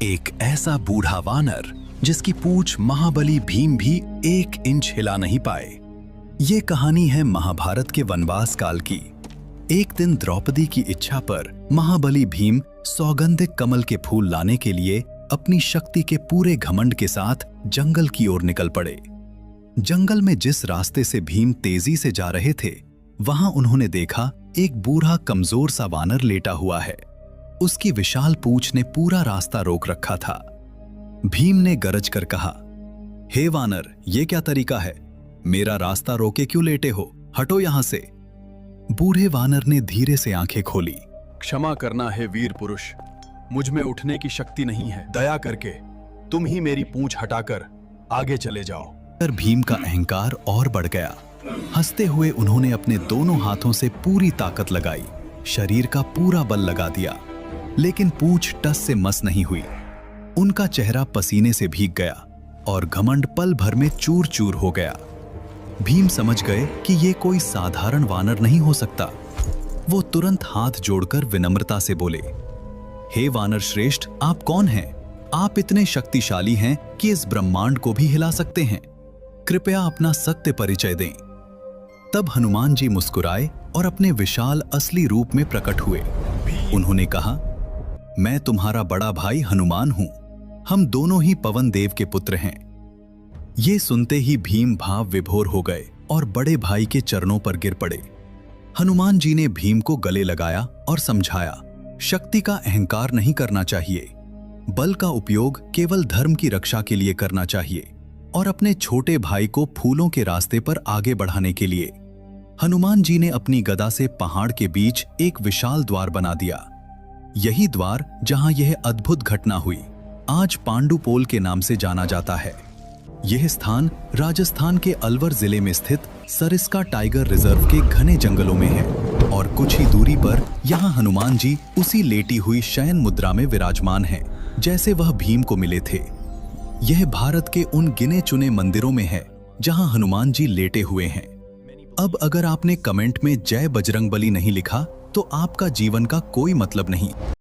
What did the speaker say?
एक ऐसा बूढ़ा वानर जिसकी पूंछ महाबली भीम भी 1 इंच हिला नहीं पाए। ये कहानी है महाभारत के वनवास काल की। एक दिन द्रौपदी की इच्छा पर महाबली भीम सौगंधिक कमल के फूल लाने के लिए अपनी शक्ति के पूरे घमंड के साथ जंगल की ओर निकल पड़े। जंगल में जिस रास्ते से भीम तेजी से जा रहे थे, वहां उन्होंने देखा एक बूढ़ा कमजोर सा वानर लेटा हुआ है। उसकी विशाल पूंछ ने पूरा रास्ता रोक रखा था। भीम ने गरज कर कहा, हे वानर, ये क्या तरीका है? मेरा रास्ता रोके क्यों लेटे हो? हटो यहां से। बूढ़े वानर ने धीरे से आंखें खोली। क्षमा करना है वीर पुरुष, मुझ में उठने की शक्ति नहीं है। दया करके तुम ही मेरी पूंछ हटाकर आगे चले जाओ। पर भीम का अहंकार और बढ़ गया। हंसते हुए उन्होंने अपने दोनों हाथों से पूरी ताकत लगाई, शरीर का पूरा बल लगा दिया, लेकिन पूंछ टस से मस नहीं हुई। उनका चेहरा पसीने से भीग गया और घमंड पल भर में चूर चूर हो गया। भीम समझ गए कि ये कोई साधारण वानर नहीं हो सकता। वो तुरंत हाथ जोड़कर विनम्रता से बोले, हे वानर श्रेष्ठ, आप कौन हैं? आप इतने शक्तिशाली हैं कि इस ब्रह्मांड को भी हिला सकते हैं। कृपया अपना सत्य परिचय दें। तब हनुमान जी मुस्कुराए और अपने विशाल असली रूप में प्रकट हुए। उन्होंने कहा, मैं तुम्हारा बड़ा भाई हनुमान हूं। हम दोनों ही पवन देव के पुत्र हैं। ये सुनते ही भीम भाव विभोर हो गए और बड़े भाई के चरणों पर गिर पड़े। हनुमान जी ने भीम को गले लगाया और समझाया, शक्ति का अहंकार नहीं करना चाहिए। बल का उपयोग केवल धर्म की रक्षा के लिए करना चाहिए और अपने छोटे भाई को फूलों के रास्ते पर आगे बढ़ाने के लिए। हनुमान जी ने अपनी गदा से पहाड़ के बीच एक विशाल द्वार बना दिया। यही द्वार जहां यह अद्भुत घटना हुई, आज पांडुपोल के नाम से जाना जाता है। यह स्थान राजस्थान के अलवर जिले में स्थित सरिस्का टाइगर रिजर्व के घने जंगलों में है और कुछ ही दूरी पर यहां हनुमान जी उसी लेटी हुई शयन मुद्रा में विराजमान हैं, जैसे वह भीम को मिले थे। यह भारत के उन गिने चुने मंदिरों में है जहां हनुमान जी लेटे हुए हैं। अब अगर आपने कमेंट में जय बजरंगबली नहीं लिखा तो आपका जीवन का कोई मतलब नहीं।